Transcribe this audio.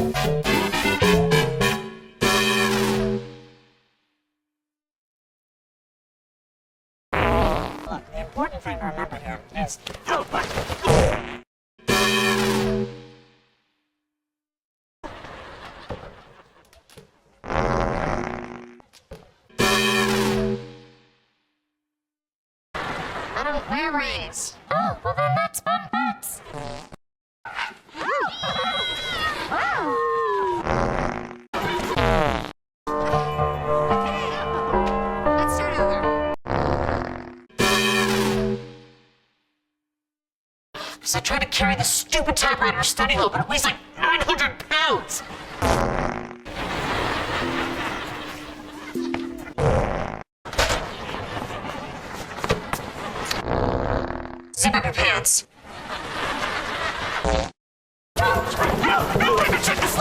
Look, the important thing to remember here is... I don't wear rings. Oh, well then that's fun butts. Let's start over. Because I tried to carry this stupid typewriter to study hall, but it weighs like 900 pounds. Zip up your pants. No, check this